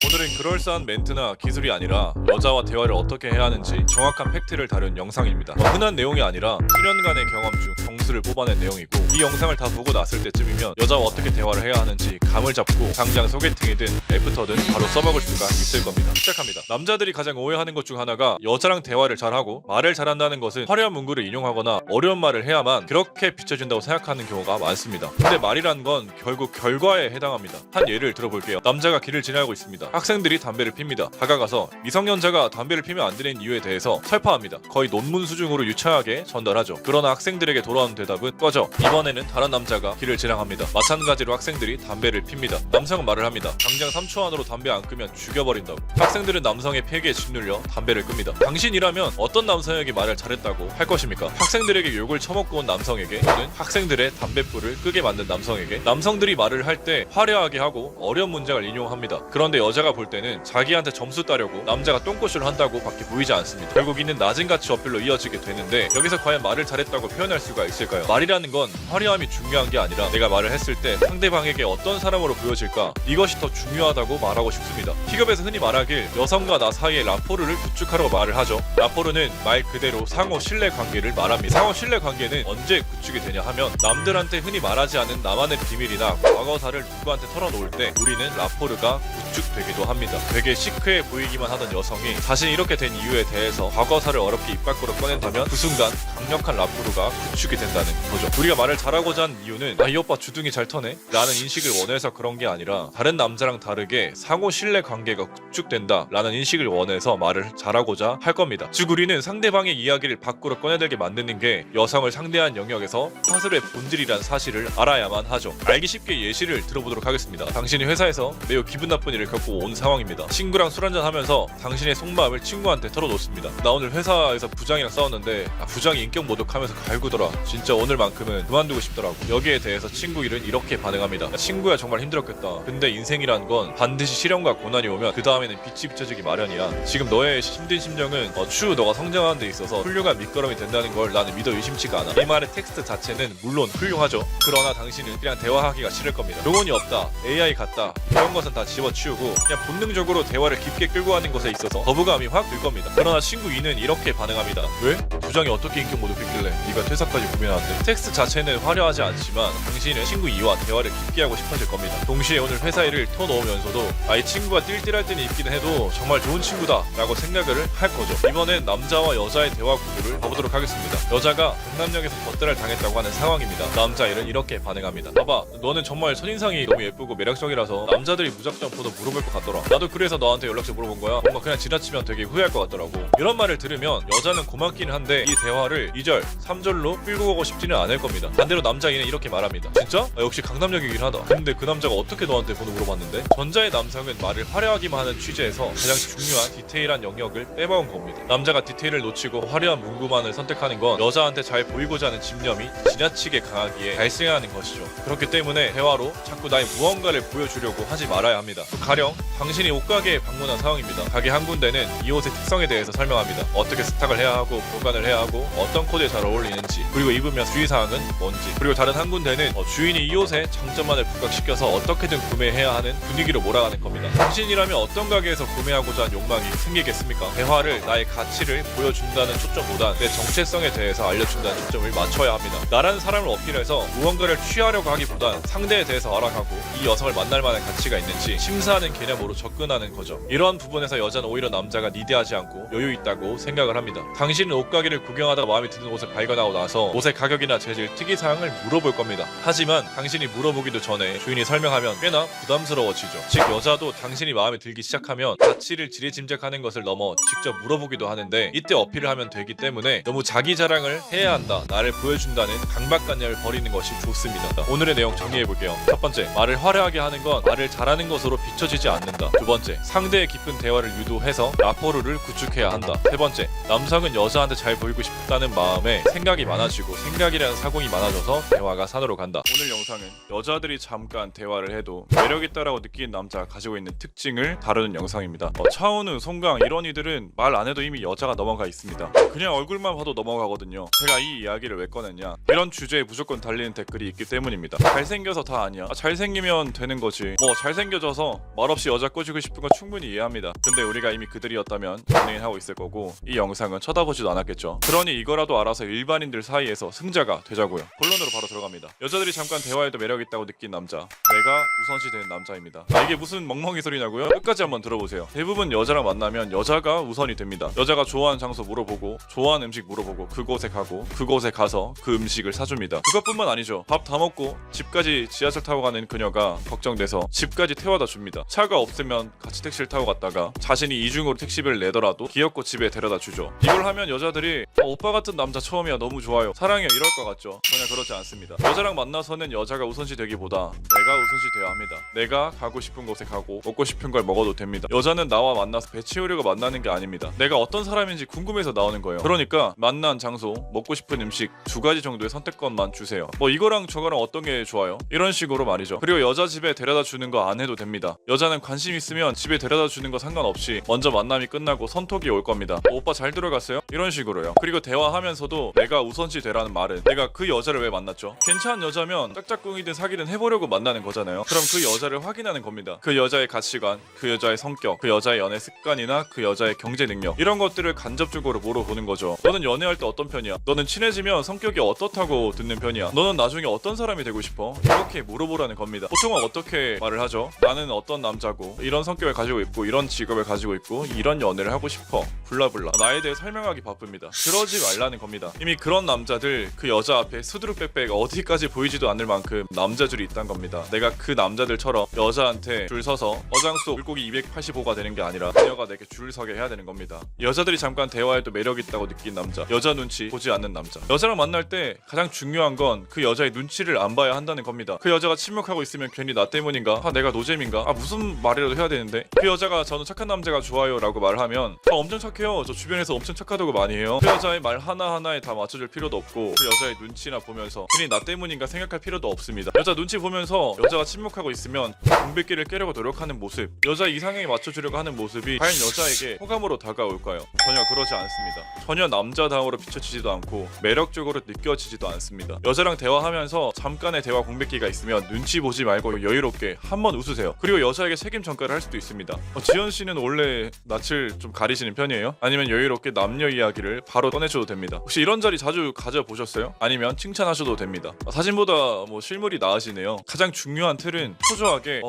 오늘은 그럴싸한 멘트나 기술이 아니라 여자와 대화를 어떻게 해야 하는지 정확한 팩트를 다룬 영상입니다. 흔한 내용이 아니라 수년간의 경험 중 정수를 뽑아낸 내용이고, 이 영상을 다 보고 났을 때쯤이면 여자와 어떻게 대화를 해야 하는지 감을 잡고 당장 소개팅이든 애프터든 바로 써먹을 수가 있을 겁니다. 시작합니다. 남자들이 가장 오해하는 것 중 하나가 여자랑 대화를 잘하고 말을 잘한다는 것은 화려한 문구를 인용하거나 어려운 말을 해야만 그렇게 비춰진다고 생각하는 경우가 많습니다. 근데 말이란 건 결국 결과에 해당합니다. 한 예를 들어볼게요. 남자가 길을 지나고 있습니다. 학생들이 담배를 핍니다. 다가가서 미성년자가 담배를 피면 안 되는 이유에 대해서 설파합니다. 거의 논문 수준으로 유창하게 전달하죠. 그러나 학생들에게 돌아온 대답은 꺼져. 이번에는 다른 남자가 길을 지나갑니다. 마찬가지로 학생들이 담배를 핍니다. 남성은 말을 합니다. 당장 3초 안으로 담배 안 끄면 죽여버린다고. 학생들은 남성의 폐기에 짓눌려 담배를 끕니다. 당신이라면 어떤 남성에게 말을 잘했다고 할 것입니까? 학생들에게 욕을 처먹고 온 남성에게, 또는 학생들의 담배불을 끄게 만든 남성에게? 남성들이 말을 할 때 화려하게 하고 어려운 문장을 인용합니다. 그런데 여자가 볼 때는 자기한테 점수 따려고 남자가 똥꼬쇼를 한다고 밖에 보이지 않습니다. 결국 이는 낮은 가치 어필로 이어지게 되는데, 여기서 과연 말을 잘했다고 표현할 수가 있을까요? 말이라는 건 화려함이 중요한 게 아니라 내가 말을 했을 때 상대방에게 어떤 사람으로 보여질까, 이것이 더 중요하다고 말하고 싶습니다. 픽업에서 흔히 말하길 여성과 나 사이의 라포르를 구축하라고 말을 하죠. 라포르는 말 그대로 상호 신뢰 관계를 말합니다. 상호 신뢰 관계는 언제 구축이 되냐 하면, 남들한테 흔히 말하지 않은 나만의 비밀이나 과거사를 누구한테 털어놓을 때 우리는 라포르가 구축되기도 합니다. 되게 시크해 보이기만 하던 여성이 자신이 이렇게 된 이유에 대해서 과거사를 어렵게 입 밖으로 꺼낸다면 그 순간 강력한 라포르가 구축이 된다는 거죠. 우리가 말을 잘하고자 하는 이유는 이 오빠 주둥이 잘 터네 라는 인식을 원해서 그런 게 아니라, 다른 남자랑 다르게 상호 신뢰 관계가 구축된다 라는 인식을 원해서 말을 잘하고자 할 겁니다. 즉 우리는 상대방의 이야기를 밖으로 꺼내들게 만드는 게 여성을 상대한 영역에서 사슬의 본질이란 사실을 알아야만 하죠. 알기 쉽게 예시를 들어보도록 하겠습니다. 당신이 회사에서 매우 기분 나쁜 일을 겪고 온 상황입니다. 친구랑 술 한잔 하면서 당신의 속마음을 친구한테 털어놓습니다. 나 오늘 회사에서 부장이랑 싸웠는데 부장이 인격 모독하면서 갈구더라. 진짜 오늘만큼은 그만두고 싶더라고. 여기에 대해서 친구 일은 이렇게 반응합니다. 친구야 정말 힘들었겠다. 근데 인생이란 건 반드시 시련과 고난이 오면 그 다음에는 빛이 비춰지기 마련이야. 지금 너의 힘든 심정은 추후 너가 성장하는 데 있어서 훌륭한 밑거름이 된다는 걸 나는 믿어 의심치가 않아. 이 말의 텍스트 자체는 물론 훌륭하죠. 그러나 당신은 그냥 대화하기가 싫을 겁니다. 영혼이 없다, AI 같다, 이런 것은 다 집어치우고 그냥 본능적으로 대화를 깊게 끌고 가는 것에 있어서 거부감이 확 들 겁니다. 그러나 친구 2는 이렇게 반응합니다. 왜? 부장이 어떻게 인격 모독했길래 네가 퇴사까지 고민하는데? 텍스트 자체는 화려하지 않지만 당신은 친구 2와 대화를 깊게 하고 싶어질 겁니다. 동시에 오늘 회사 일을 터놓으면서도 이 친구가 띨띨할 때는 있기는 해도 정말 좋은 친구다 라고 생각을 할 거죠. 이번엔 남자와 여자의 대화 구도를 봐보도록 하겠습니다. 여자가 강남역에서 덧대를 당했다고 하는 상황입니다. 남자 1은 이렇게 반응합니다. 봐봐, 너는 정말 첫인상이 너무 예쁘고 매력적이라서 남자들이 무작정 번호 물어볼 것 같더라. 나도 그래서 너한테 연락처 물어본 거야. 뭔가 그냥 지나치면 되게 후회할 것 같더라고. 이런 말을 들으면 여자는 고맙긴 한데 이 대화를 2절, 3절로 끌고 가고 싶지는 않을 겁니다. 반대로 남자 2는 이렇게 말합니다. 진짜? 역시 강남역이긴 하다. 근데 그 남자가 어떻게 너한테 번호 물어봤는데? 전자의 남성은 말을 화려하기만 하는 취재에서 가장 중요한 디테일한 영역을 빼먹은 겁니다. 남자가 디테일을 놓치고 화려한 문구만을 선택하는 건 여자한테 잘 보이고자 하는 집념이 지나치게 강하기에 발생하는 것이죠. 그렇기 때문에 대화로 자꾸 나의 무언가를 보여주려고 하지 말아야 합니다. 가령 당신이 옷가게에 방문한 상황입니다. 가게 한 군데는 이 옷의 특성에 대해서 설명합니다. 어떻게 스탁을 해야 하고 보관을 해야 하고 어떤 코드에 잘 어울리는지, 그리고 입으면 주의사항은 뭔지, 그리고 다른 한 군데는 주인이 이 옷의 장점만을 부각시켜서 어떻게든 구매해야 하는 분위기로 몰아가는 겁니다. 당신이라면 어떤 가게에서 구매하고자 하는 욕망이 생기겠습니까? 대화를 나의 가치를 보여준다는 초점보단 내 정체성에 대해서 알려준다는 초점을 맞춰야 합니다. 나라는 사람을 어필해서 무언가를 취하려고 하기보단 상대에 대해서 알아가고 이 여성을 만날 만한 가치가 있는지 심사하는 개념으로 접근하는 거죠. 이러한 부분에서 여자는 오히려 남자가 니대하지 않고 여유 있다고 생각을 합니다. 당신은 옷가게를 구경하다가 마음에 드는 옷을 발견하고 나서 옷의 가격이나 재질, 특이사항을 물어볼 겁니다. 하지만 당신이 물어보기도 전에 주인이 설명하면 꽤나 부담스러워지죠. 즉 여자도 당신이 마음에 들기 시작하면 가치를 지레짐작하는 것을 넘어 직접 물어보기도 하는데, 이때 어필을 하면 되기 때문에 너무 자기 자랑을 해야 한다, 나를 보여준다는 강박관념을 버리는 것이 좋습니다. 오늘의 내용 정리해볼게요. 첫 번째, 말을 화려하게 하는 건 말을 잘하는 것으로 비춰지지 않는다. 두 번째, 상대의 깊은 대화를 유도해서 라포르를 구축해야 한다. 세 번째, 남성은 여자한테 잘 보이기 보이고 싶다는 마음에 생각이 많아지고 생각이라는 사공이 많아져서 대화가 산으로 간다. 오늘 영상은 여자들이 잠깐 대화를 해도 매력있다라고 느끼는 남자가 가지고 있는 특징을 다루는 영상입니다. 차은우, 송강 이런 이들은 말 안 해도 이미 여자가 넘어가 있습니다. 그냥 얼굴만 봐도 넘어가거든요. 제가 이 이야기를 왜 꺼냈냐, 이런 주제에 무조건 달리는 댓글이 있기 때문입니다. 잘생겨서 다 아니야, 잘생기면 되는 거지, 뭐 잘생겨져서 말없이 여자 꼬시고 싶은 건 충분히 이해합니다. 근데 우리가 이미 그들이었다면 연예인 하고 있을 거고 이 영상은 쳐다보지도 않았겠죠. 그러니 이거라도 알아서 일반인들 사이에서 승자가 되자고요. 본론으로 바로 들어갑니다. 여자들이 잠깐 대화해도 매력있다고 느낀 남자, 내가 우선시 되는 남자입니다. 이게 무슨 멍멍이 소리냐고요? 끝까지 한번 들어보세요. 대부분 여자랑 만나면 여자가 우선이 됩니다. 여자가 좋아하는 장소 물어보고 좋아하는 음식 물어보고 그곳에 가고 그곳에 가서 그 음식을 사줍니다. 그것뿐만 아니죠. 밥 다 먹고 집까지 지하철 타고 가는 그녀가 걱정돼서 집까지 태워다 줍니다. 차가 없으면 같이 택시를 타고 갔다가 자신이 이중으로 택시비를 내더라도 귀엽고 집에 데려다 주죠. 이걸 하면 여자들이 오빠 같은 남자 처음이야, 너무 좋아요, 사랑해, 이럴 것 같죠. 전혀 그렇지 않습니다. 여자랑 만나서는 여자가 우선시 되기보다 내가 우선시 되어야 합니다. 내가 가고 싶은 곳에 가고 먹고 싶은 걸 먹어도 됩니다. 여자는 나와 만나서 배 채우려고 만나는 게 아닙니다. 내가 어떤 사람인지 궁금해서 나오는 거예요. 그러니까 만난 장소, 먹고 싶은 음식 2가지 정도의 선택권만 주세요. 뭐 이거랑 저거랑 어떤 게 좋아요? 이런 식으로 말이죠. 그리고 여자 집에 데려다 주는 거 안 해도 됩니다. 여자는 관심 있으면 집에 데려다 주는 거 상관없이 먼저 만남이 끝나고 선톡이 올 겁니다. 오빠 잘 들어갔어요? 이런 식으로요. 그리고 대화하면서도 내가 우선시 되라는 말은 내가 그 여자를 왜 만났죠? 괜찮은 여자면 짝짝꿍이든 사귀든 해보려고 만나는 거잖아요. 그럼 그 여자를 확인하는 겁니다. 그 여자의 가치관, 그 여자의 성격, 그 여자의 연애 습관이나 그 여자의 경제 능력, 이런 것들을 간접적으로 물어보는 거죠. 너는 연애할 때 어떤 편이야? 너는 친해지면 성격이 어떻다고 듣는 편이야? 너는 나중에 어떤 사람이 되고 싶어? 이렇게 물어보라는 겁니다. 보통은 어떻게 말을 하죠? 나는 어떤 남자고 이런 성격을 가지고 있고 이런 직업을 가지고 있고 이런 연애를 하고 싶어, 블라블라. 나에 대해 설명하기 바쁩니다. 그러지 말라는 겁니다. 이미 그런 남자들 그 여자 앞에 수두룩빽빽 어디까지 보이지도 않을 만큼 남자줄이 있다는 겁니다. 내가 그 남자들처럼 여자한테 줄 서서 어장수 물고기 285가 되는 게 아니라 그녀가 내게 줄 서게 해야 되는 겁니다. 여자들이 잠깐 대화해도 매력있다고 느낀 남자, 여자 눈치 보지 않는 남자. 여자랑 만날 때 가장 중요한 건 그 여자의 눈치를 안 봐야 한다는 겁니다. 그 여자가 침묵하고 있으면 괜히 나 때문인가? 내가 노잼인가? 무슨 말이라도 해야 되는데. 그 여자가 저는 착한 남자가 좋아요 라고 말하면 엄청 착해요, 저 주변에서 엄청 착하다고 많이 해요. 그 여자의 말 하나하나에 다 맞춰줄 필요도 없고 그 여자의 눈치나 보면서 괜히 나 때문인가 생각할 필요도 없습니다. 여자 눈치 보면서 여자가 침묵하고 있으면 공백기를 깨려고 노력하는 모습, 여자 이상형에 맞춰주려고 하는 모습이 과연 여자에게 호감으로 다가올까요? 전혀 그러지 않습니다. 전혀 남자다움으로 비춰지지도 않고 매력적으로 느껴지지도 않습니다. 여자랑 대화하면서 잠깐의 대화 공백기가 있으면 눈치 보지 말고 여유롭게 한번 웃으세요. 그리고 여자에게 책임 전가를 할 수도 있습니다. 지연씨는 원래 낯을 좀 가리시는 편이에요? 아니면 여유롭게 남녀 이야기를 바로 꺼내셔도 됩니다. 혹시 이런 자리 자주 가져보셨어요? 아니면 칭찬하셔도 됩니다. 사진보다 뭐 실물이 나으시네요. 가장 중요한 틀은 초조하게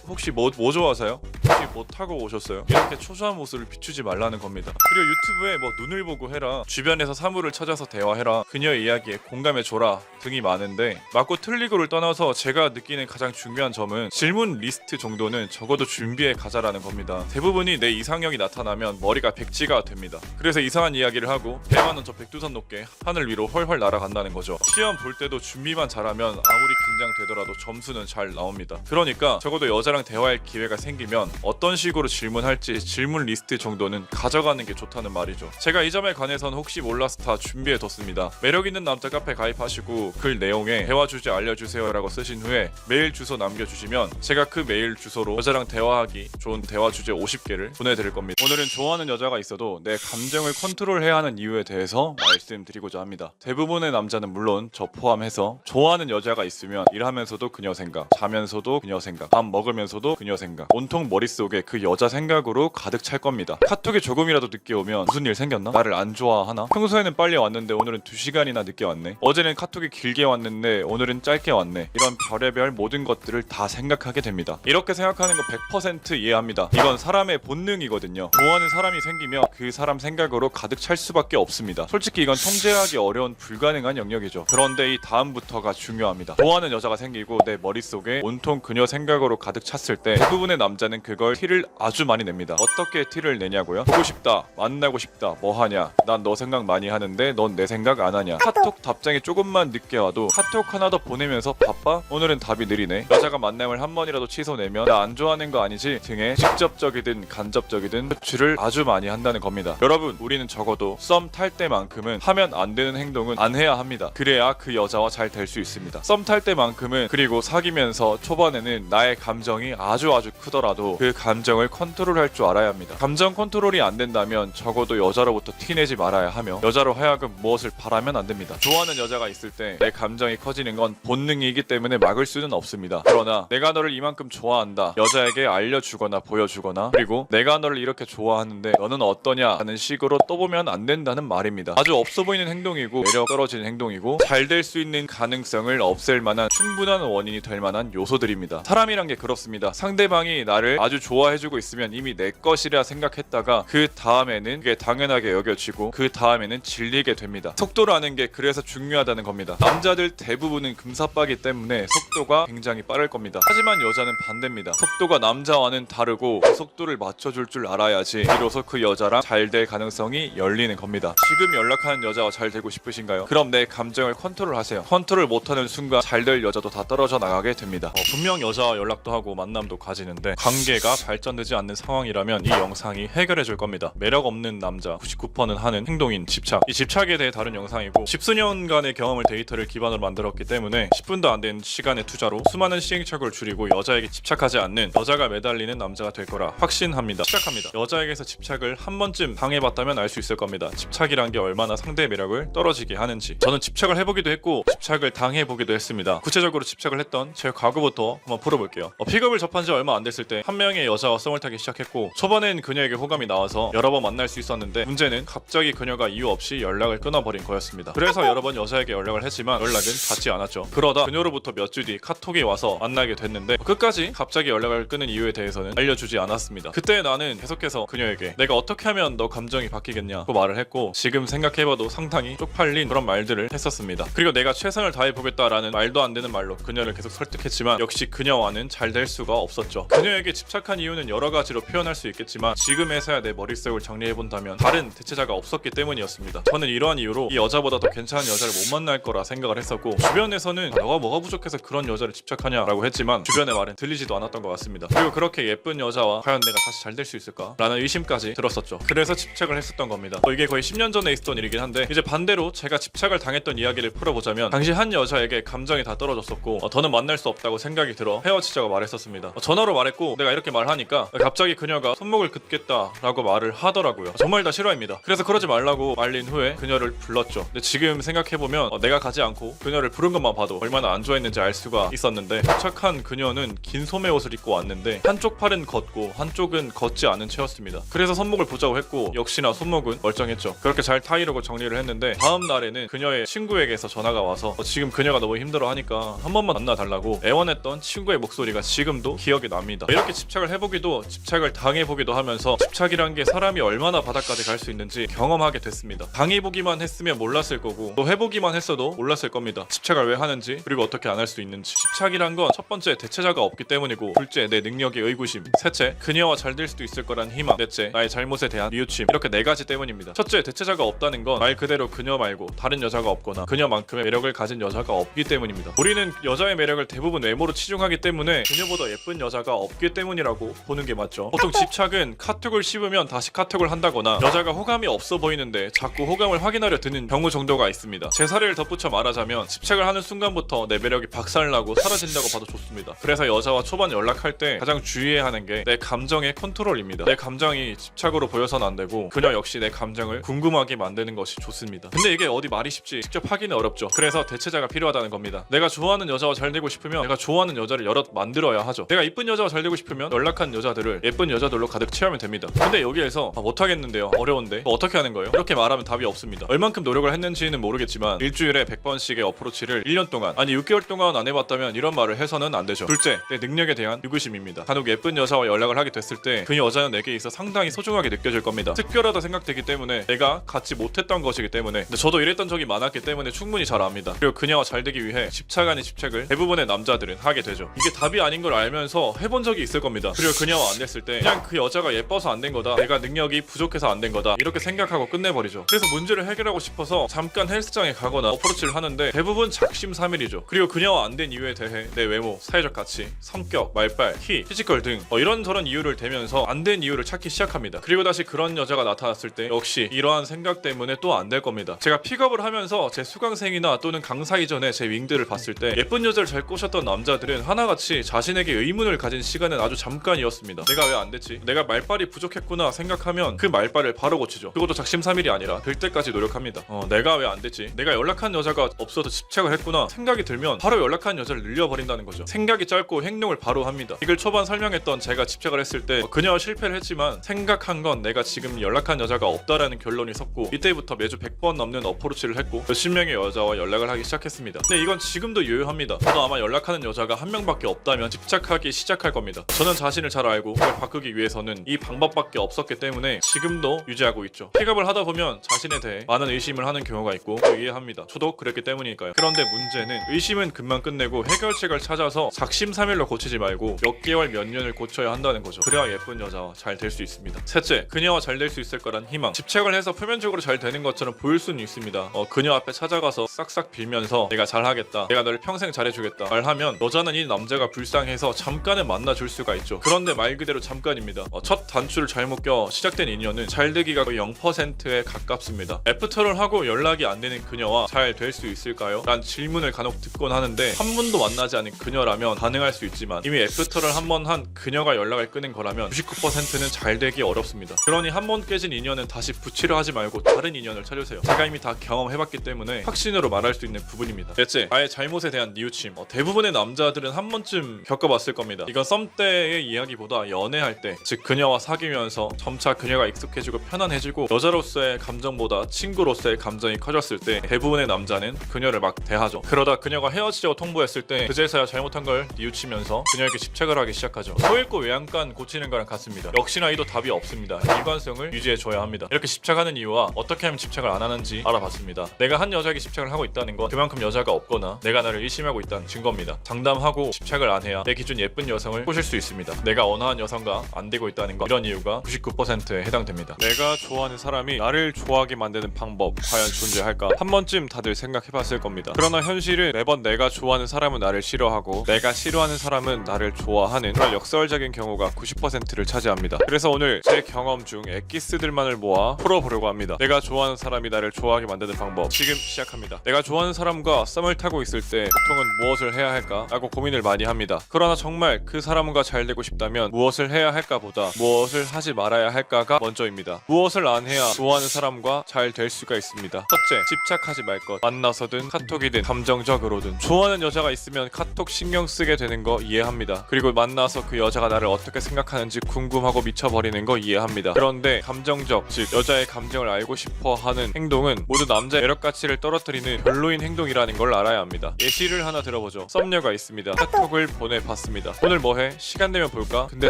혹시 뭐 좋아하세요? 혹시 뭐 타고 오셨어요? 이렇게 초조한 모습을 비추지 말라는 겁니다. 그리고 유튜브에 뭐 눈을 보고 해라, 주변에서 사물을 찾아서 대화해라, 그녀의 이야기에 공감해줘라 등이 많은데 맞고 틀리고를 떠나서 제가 느끼는 가장 중요한 점은 질문 리스트 정도는 적어도 준비해 가자라는 겁니다. 대부분이 내 이상형이 나타나면 머리가 백지가 됩니다. 그래서 이상한 이야기를 하고 배만은 저 백두산 높게 하늘 위로 헐헐 날아간다는 거죠. 시험 볼 때도 준비만 잘하면 아무리 긴장되더라도 점수는 잘 나옵니다. 그러니까 적어도 여자랑 대화할 기회가 생기면 어떤 식으로 질문할지 질문 리스트 정도는 가져가는 게 좋다는 말이죠. 제가 이 점에 관해서는 혹시 몰라서 다 준비해뒀습니다. 매력있는 남자 카페 가입하시고 글 내용에 대화 주제 알려주세요 라고 쓰신 후에 메일 주소 남겨주시면 제가 그 메일 주소로 여자랑 대화하기 좋은 대화 주제 50개를 보내드릴 겁니다. 오늘은 좋아하는 여자가 있어도 내 감정을 컨트롤해야 하는 이유에 대해서 말씀드리고자 합니다. 대부분의 남자는 물론 저 포함해서 좋아하는 여자가 있으면 일하면서도 그녀 생각, 자면서도 그녀 생각, 밥 먹으면서도 그녀 생각, 온통 머릿속에 그 여자 생각으로 가득 찰 겁니다. 카톡이 조금이라도 늦게 오면 무슨 일 생겼나? 나를 안 좋아하나? 평소에는 빨리 왔는데 오늘은 2시간이나 늦게 왔네. 어제는 카톡이 길게 왔는데 오늘은 짧게 왔네. 이런 별의별 모든 것들을 다 생각하게 됩니다. 이렇게 생각하는 거 100% 이해합니다. 이건 사람의 본능이거든요. 좋아하는 사람이 생기면 그 사람 생각으로 가득 찰 수밖에 없습니다. 솔직히 이건 통제하기 어려운 불가능한 영역이죠. 그런데 이 다음부터가 중요합니다. 좋아하는 여자가 생기고 내 머릿속에 온통 그녀 생각으로 가득 찼을 때 대부분의 남자는 그걸 티를 아주 많이 냅니다. 어떻게 티를 내냐고요? 보고 싶다, 만나고 싶다, 뭐하냐, 난 너 생각 많이 하는데 넌 내 생각 안 하냐, 카톡 답장이 조금만 늦게 와도 카톡 하나 더 보내면서 바빠? 오늘은 답이 느리네, 여자가 만남을 한 번이라도 취소내면 나 안 좋아하는 거 아니지 등의 직접적이든 간접적이든 표출을 아주 많이 한다는 겁니다. 여러분, 우리는 적어도 썸 탈 때만큼은 하면 안 되는 행동은 안 해야 합니다. 그래야 그 여자와 잘 될 수 있습니다. 썸 탈 때만큼은, 그리고 사귀면서 초반에는 나의 감정이 아주 크더라도 그 감정을 컨트롤할 줄 알아야 합니다. 감정 컨트롤이 안 된다면 적어도 여자로부터 티내지 말아야 하며, 여자로 하여금 무엇을 바라면 안 됩니다. 좋아하는 여자가 있을 때 내 감정이 커지는 건 본능이기 때문에 막을 수는 없습니다. 그러나 내가 너를 이만큼 좋아한다, 여자에게 알려주거나 보여주거나, 그리고 내가 너를 이렇게 좋아하는데 너는 어떠냐 하는 식으로 떠보면 안 된다는 말입니다. 아주 없어 보이는 행동이고 매력 떨어지는 행동이고 잘 될 수 있는 가능성을 없앨 만한 충분한 원인이 될 만한 요소들입니다. 사람이란 게 그렇습니다. 상대방이 나를 아주 좋아해주고 있으면 이미 내 것이라 생각했다가 그 다음에는 그게 당연하게 여겨지고 그 다음에는 질리게 됩니다. 속도라는 게 그래서 중요하다는 겁니다. 남자들 대부분은 금사빠기 때문에 속도가 굉장히 빠를 겁니다. 하지만 여자는 반대입니다. 속도가 남자와는 다르고 그 속도를 맞춰줄 줄 알아야지 비로소 그 여자랑 잘 될 가능성이 열리는 겁니다. 지금 연락하는 여자와 잘 되고 싶으신가요? 그럼 내 감정을 컨트롤하세요. 컨트롤 못하는 순간 잘 될 여자도 다 떨어져 나가게 됩니다. 분명 여자와 연락도 하고 만남도 가지는데 관계가 발전되지 않는 상황이라면 이 영상이 해결해 줄 겁니다. 매력 없는 남자 99%는 하는 행동인 집착. 이 집착에 대해 다른 영상이고, 십수년간의 경험을 데이터를 기반으로 만들었기 때문에 10분도 안 된 시간의 투자로 수많은 시행착오를 줄이고 여자에게 집착하지 않는, 여자가 매달리는 남자가 될 거라 확신합니다. 시작합니다. 여자에게서 집착을 한 번쯤 당해봤다면 알 수 있을 겁니다. 집착이란 게 얼마나 상대의 매력을 떨어지게 하는지. 저는 집착을 해보기도 했고 집착을 당해보기도 했습니다. 구체적으로 집착을 했던 제 과거부터 한번 풀어볼게요. 픽업을 접한 지 얼마 안 됐을 때 한 명의 여자와 썸을 타기 시작했고, 초반엔 그녀에게 호감이 나와서 여러 번 만날 수 있었는데, 문제는 갑자기 그녀가 이유 없이 연락을 끊어버린 거였습니다. 그래서 여러 번 여자에게 연락을 했지만 연락은 받지 않았죠. 그러다 그녀로부터 몇 주 뒤 카톡이 와서 만나게 됐는데 끝까지 갑자기 연락을 끊은 이유에 대해서는 알려주지 않았습니다. 그때 나는 계속해서 그녀에게 내가 어떻게 하면 너 감정이 바뀌겠냐고 말을 했고, 지금 생각해봐도 상당히 쪽팔린 그런 말들을 했었습니다. 그리고 내가 최선을 다해보겠다라는 말도 안 되는 말로 그녀를 계속 설득했지만 역시 그녀와는 잘 될 수가 없었죠. 그녀에게 집착한 이유는 여러 가지로 표현할 수 있겠지만 지금에서야 내 머릿속을 정리해본다면 다른 대체자가 없었기 때문이었습니다. 저는 이러한 이유로 이 여자보다 더 괜찮은 여자를 못 만날 거라 생각을 했었고, 주변에서는 너가 뭐가 부족해서 그런 여자를 집착하냐라고 했지만 주변의 말은 들리지도 않았던 것 같습니다. 그리고 그렇게 예쁜 여자와 과연 내가 다시 잘 될 수 있을까? 라는 의심까지 들었었죠. 그래서 집착을 했었던 겁니다. 이게 거의 10년 전에 있었던 일이긴 한데, 이제 반대로 제가 집착을 당했던 이야기를 풀어보자면, 당시 한 여자에게 감정이 다 떨어졌었고 더는 만날 수 없다고 생각이 들어 헤어지자고 말했었습니다. 전화로 말했고 내가 이렇게 말하니까 갑자기 그녀가 손목을 긋겠다라고 말을 하더라고요. 정말 다 싫어합니다. 그래서 그러지 말라고 말린 후에 그녀를 불렀죠. 근데 지금 생각해보면 내가 가지 않고 그녀를 부른 것만 봐도 얼마나 안 좋아했는지 알 수가 있었는데, 도착한 그녀는 긴 소매 옷을 입고 왔는데 한쪽 팔은 걷고 한쪽은 걷지 않은 채였습니다. 그래서 손목을 보자고 했고 역시나 손목은 멀쩡했죠. 그렇게 잘 타이르고 정리를 했는데, 다음 날에는 그녀의 친구에게서 전화가 와서 지금 그녀가 너무 힘들어하니까 한 번만 만나달라고 애원했던 친구의 목소리가 지금도 기억이 납니다. 이렇게 집착을 해보기도 집착을 당해보기도 하면서 집착이란 게 사람이 얼마나 바닥까지 갈 수 있는지 경험하게 됐습니다. 당해보기만 했으면 몰랐을 거고 또 해보기만 했어도 몰랐을 겁니다. 집착을 왜 하는지, 그리고 어떻게 안 할 수 있는지. 집착이란 건 첫 번째 대체자가 없기 때문이고, 둘째 내 능력의 의구심, 셋째 그녀와 잘 될 수도 있을 거란 희망, 넷째 나의 잘못에 대한 뉘우침. 이렇게 네 가지 때문입니다. 첫째, 대체자가 없다는 건 말 그대로 그녀 말고 다른 여자가 없거나 그녀만큼의 매력을 가진 여자가 없기 때문입니다. 우리는 여자의 매력을 대부분 외모로 치중하기 때문에 그녀보다 예쁜 여자가 없기 때문이라고 보는 게 맞죠. 보통 집착은 카톡을 씹으면 다시 카톡을 한다거나 여자가 호감이 없어 보이는데 자꾸 호감을 확인하려 드는 경우 정도가 있습니다. 제 사례를 덧붙여 말하자면 집착을 하는 순간부터 내 매력이 박살나고 사라진다고 봐도 좋습니다. 그래서 여자와 초반 연락할 때 가장 주의해야 하는 게 내 감정의 컨트롤입니다. 내 감정이 집착으로 보여서는 안 되고 그녀 역시 내 감정을 궁금하게 만드는 것이 좋습니다. 근데 이게 어디 말이 쉽지 직접 하기는 어렵죠. 그래서 대체자가 필요하다는 겁니다. 내가 좋아하는 여자와 잘 되고 싶으면 내가 좋아하는 여자를 여럿 만들어야 하죠. 내가 이쁜 여자와 잘 되고 싶으면 연락한 여자들을 예쁜 여자들로 가득 채우면 됩니다. 근데 여기에서 못하겠는데요, 어려운데 어떻게 하는 거예요? 이렇게 말하면 답이 없습니다. 얼만큼 노력을 했는지는 모르겠지만 일주일에 100번씩의 어프로치를 1년 동안, 아니 6개월 동안 안 해봤다면 이런 말을 해서는 안 되죠. 둘째, 내 능력에 대한 유구심입니다. 간혹 예쁜 여자와 연락을 하게 됐을 때 그 여자는 내게 있어 상당히 소중하게 느껴질 겁니다. 특별하다 생각되기 때문에, 내가 갖지 못했던 것이기 때문에. 근데 저도 이랬던 적이 많았기 때문에 충분히 잘 압니다. 그리고 그녀와 잘 되기 위해 집착 아닌 집착을 대부분의 남자들은 하게 되죠. 이게 답이 아닌 걸 알면서 해본 적이 있을 겁니다. 그리고 그리고 그녀와 안 됐을 때 그냥 그 여자가 예뻐서 안 된 거다, 내가 능력이 부족해서 안 된 거다, 이렇게 생각하고 끝내버리죠. 그래서 문제를 해결하고 싶어서 잠깐 헬스장에 가거나 어프로치를 하는데 대부분 작심삼일이죠. 그리고 그녀와 안 된 이유에 대해 내 외모, 사회적 가치, 성격, 말빨, 키, 피지컬 등 이런저런 이유를 대면서 안 된 이유를 찾기 시작합니다. 그리고 다시 그런 여자가 나타났을 때 역시 이러한 생각 때문에 또 안 될 겁니다. 제가 픽업을 하면서 제 수강생이나 또는 강사 이전에 제 윙들을 봤을 때 예쁜 여자를 잘 꼬셨던 남자들은 하나같이 자신에게 의문을 가진 시간은 아주 잠깐이었습니다. 내가 왜 안 됐지? 내가 말빨이 부족했구나 생각하면 그 말빨을 바로 고치죠. 그것도 작심삼일이 아니라 될 때까지 노력합니다. 내가 왜 안 됐지? 내가 연락한 여자가 없어도 집착을 했구나 생각이 들면 바로 연락한 여자를 늘려버린다는 거죠. 생각이 짧고 행동을 바로 합니다. 이걸 초반 설명했던 제가 집착을 했을 때 그녀와 실패를 했지만 생각한 건 내가 지금 연락한 여자가 없다라는 결론이 섰고, 이때부터 매주 100번 넘는 어프로치를 했고 몇십 명의 여자와 연락을 하기 시작했습니다. 근데 이건 지금도 유효합니다. 저도 아마 연락하는 여자가 한 명밖에 없다면 집착하기 시작할 겁니다. 저는 자신을 잘 알고 그걸 바꾸기 위해서는 이 방법밖에 없었기 때문에 지금도 유지하고 있죠. 픽업을 하다 보면 자신에 대해 많은 의심을 하는 경우가 있고 이해합니다. 저도 그랬기 때문이니까요. 그런데 문제는 의심은 금방 끝내고 해결책을 찾아서 작심삼일로 고치지 말고 몇 개월 몇 년을 고쳐야 한다는 거죠. 그래야 예쁜 여자와 잘 될 수 있습니다. 셋째, 그녀와 잘 될 수 있을 거란 희망. 집착을 해서 표면적으로 잘 되는 것처럼 보일 수는 있습니다. 그녀 앞에 찾아가서 싹싹 빌면서 내가 잘하겠다, 내가 너를 평생 잘해주겠다 말하면 여자는 이 남자가 불쌍해서 잠깐은 만나줄 수가 있죠. 그런데 말 그대로 잠깐입니다. 첫 단추를 잘못 껴 시작된 인연은 잘 되기가 거의 0%에 가깝습니다. 애프터를 하고 연락이 안 되는 그녀와 잘 될 수 있을까요? 란 질문을 간혹 듣곤 하는데 한 번도 만나지 않은 그녀라면 가능할 수 있지만 이미 애프터를 한 번 한 그녀가 연락을 끊은 거라면 99%는 잘 되기 어렵습니다. 그러니 한 번 깨진 인연은 다시 붙이려 하지 말고 다른 인연을 찾으세요. 제가 이미 다 경험해봤기 때문에 확신으로 말할 수 있는 부분입니다. 넷째, 나의 잘못에 대한 뉘우침. 대부분의 남자들은 한 번쯤 겪어봤을 겁니다. 이건 썸 때의 이야기보다 연애할 때, 즉 그녀와 사귀면서 점차 그녀가 익숙해지고 편안해지고 여자로서의 감정보다 친구로서의 감정이 커졌을 때 대부분의 남자는 그녀를 막 대하죠. 그러다 그녀가 헤어지자고 통보했을 때 그제서야 잘못한 걸 뉘우치면서 그녀에게 집착을 하기 시작하죠. 소잃고 외양간 고치는 거랑 같습니다. 역시나 이도 답이 없습니다. 일관성을 유지해줘야 합니다. 이렇게 집착하는 이유와 어떻게 하면 집착을 안 하는지 알아봤습니다. 내가 한 여자에게 집착을 하고 있다는 건 그만큼 여자가 없거나 내가 나를 의심하고 있다는 증거입니다. 장담하고 집착을 안 해야 내 기준 예쁜 여성을 꼬실 수 있습니다. 내가 원하는 여성과 안 되고 있다는 건 이런 이유가 99%에 해당됩니다. 내가 좋아하는 사람이 나를 좋아하게 만드는 방법 과연 존재할까? 한 번쯤 다들 생각해봤을 겁니다. 그러나 현실은 매번 내가 좋아하는 사람은 나를 싫어하고 내가 싫어하는 사람은 나를 좋아하는 그런 역설적인 경우가 90%를 차지합니다. 그래서 오늘 제 경험 중 엑기스들만을 모아 풀어보려고 합니다. 내가 좋아하는 사람이 나를 좋아하게 만드는 방법, 지금 시작합니다. 내가 좋아하는 사람과 썸을 타고 있을 때 보통은 무엇을 해야 할까? 라고 고민을 많이 합니다. 그러나 정말 그 사람과 잘 되고 싶다면 무엇을 해야 할까 보다 무엇을 하지 말아야 할까가 먼저입니다. 무엇을 안 해야 좋아하는 사람과 잘 될 수가 있습니다. 첫째, 집착하지 말 것. 만나서든 카톡이든 감정적으로든 좋아하는 여자가 있으면 카톡 신경 쓰게 되는 거 이해합니다. 그리고 만나서 그 여자가 나를 어떻게 생각하는지 궁금하고 미쳐버리는 거 이해합니다. 그런데 감정적, 즉 여자의 감정을 알고 싶어 하는 행동은 모두 남자의 매력 가치를 떨어뜨리는 별로인 행동이라는 걸 알아야 합니다. 예시를 하나 들어보죠. 썸녀가 있습니다. 카톡을 보내봤습니다. 오늘 뭐해? 시간 되면 볼까? 근데